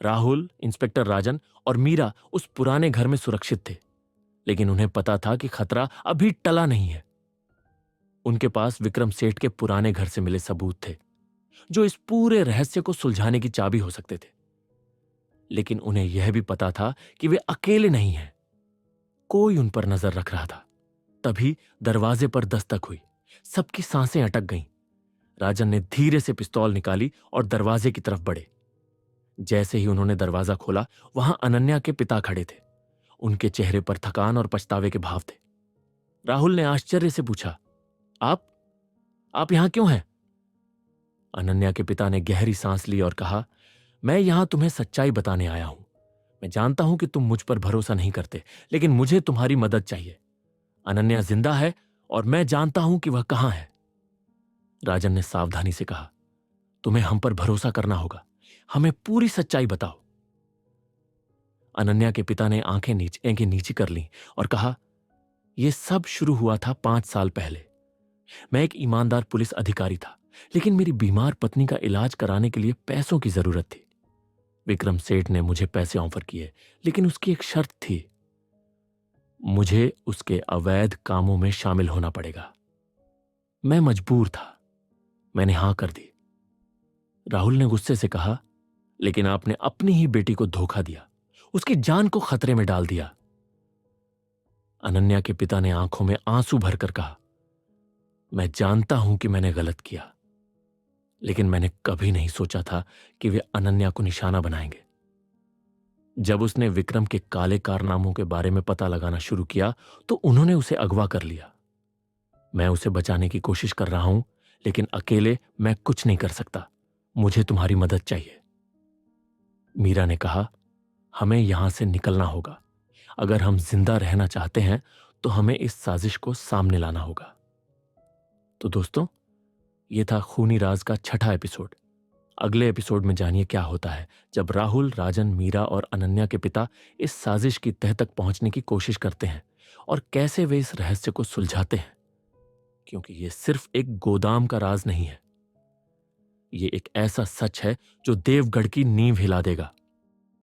Rahul, inspector राजन और मीरा उस पुराने घर में सुरक्षित थे, लेकिन उन्हें पता था कि खतरा अभी टला नहीं है। उनके पास विक्रम सेठ के पुराने घर से मिले सबूत थे, जो इस पूरे रहस्य को सुलझाने की चाबी हो सकते थे। लेकिन उन्हें यह भी पता था कि वे अकेले नहीं हैं। कोई उन पर नजर रख रहा था। तभी दरवाजे पर दस्तक हुई। सबकी सांसें अटक गईं। राजन ने धीरे से पिस्तौल निकाली और दरवाजे की तरफ बढ़े। जैसे ही उन्होंने दरवाजा खोला, वहां अनन्या के पिता खड़े थे। उनके चेहरे पर थकान और पछतावे के भाव थे। राहुल ने आश्चर्य से पूछा, आप यहां क्यों हैं? अनन्या के पिता ने गहरी सांस ली और कहा, मैं यहां तुम्हें सच्चाई बताने आया हूं। मैं जानता हूं कि तुम मुझ पर भरोसा नहीं करते, लेकिन मुझे तुम्हारी मदद चाहिए। अनन्या जिंदा है और मैं जानता हूं कि वह कहां है। राजन ने सावधानी से कहा, तुम्हें हम पर भरोसा करना होगा। हमें पूरी सच्चाई बताओ। अनन्या के पिता ने आंखें नीची कर लीं और कहा, यह सब शुरू हुआ था 5 साल पहले। मैं एक ईमानदार पुलिस अधिकारी था, लेकिन मेरी बीमार पत्नी का इलाज कराने के लिए पैसों की जरूरत थी। विक्रम सेठ ने मुझे पैसे ऑफर किए, लेकिन उसकी एक शर्त थी। मुझे उसके अवैध कामों में शामिल होना पड़ेगा। मैं मजबूर था। मैंने हां कर दी। राहुल ने गुस्से से कहा, लेकिन आपने अपनी ही बेटी को धोखा दिया, उसकी जान को खतरे में डाल दिया। अनन्या के पिता ने आंखों में आंसू भरकर कहा, मैं जानता हूं कि मैंने गलत किया, लेकिन मैंने कभी नहीं सोचा था कि वे अनन्या को निशाना बनाएंगे। जब उसने विक्रम के काले कारनामों के बारे में पता लगाना शुरू किया, तो उन्होंने उसे अगवा कर लिया। मैं उसे बचाने की कोशिश कर रहा हूं, लेकिन अकेले मैं कुछ नहीं कर सकता। मुझे तुम्हारी मदद चाहिए। मीरा ने कहा, हमें यहां से निकलना होगा। अगर हम जिंदा रहना चाहते हैं तो हमें इस साजिश को सामने लाना होगा। तो दोस्तों, यह था खूनी राज का 6ठा एपिसोड। अगले एपिसोड में जानिए क्या होता है जब राहुल, राजन, मीरा और अनन्या के पिता इस साजिश की तह तक पहुंचने की कोशिश करते हैं और कैसे वे इस रहस्य को सुलझाते हैं। क्योंकि यह सिर्फ एक गोदाम का राज नहीं है, यह एक ऐसा सच है जो देवगढ़ की नींव हिला देगा।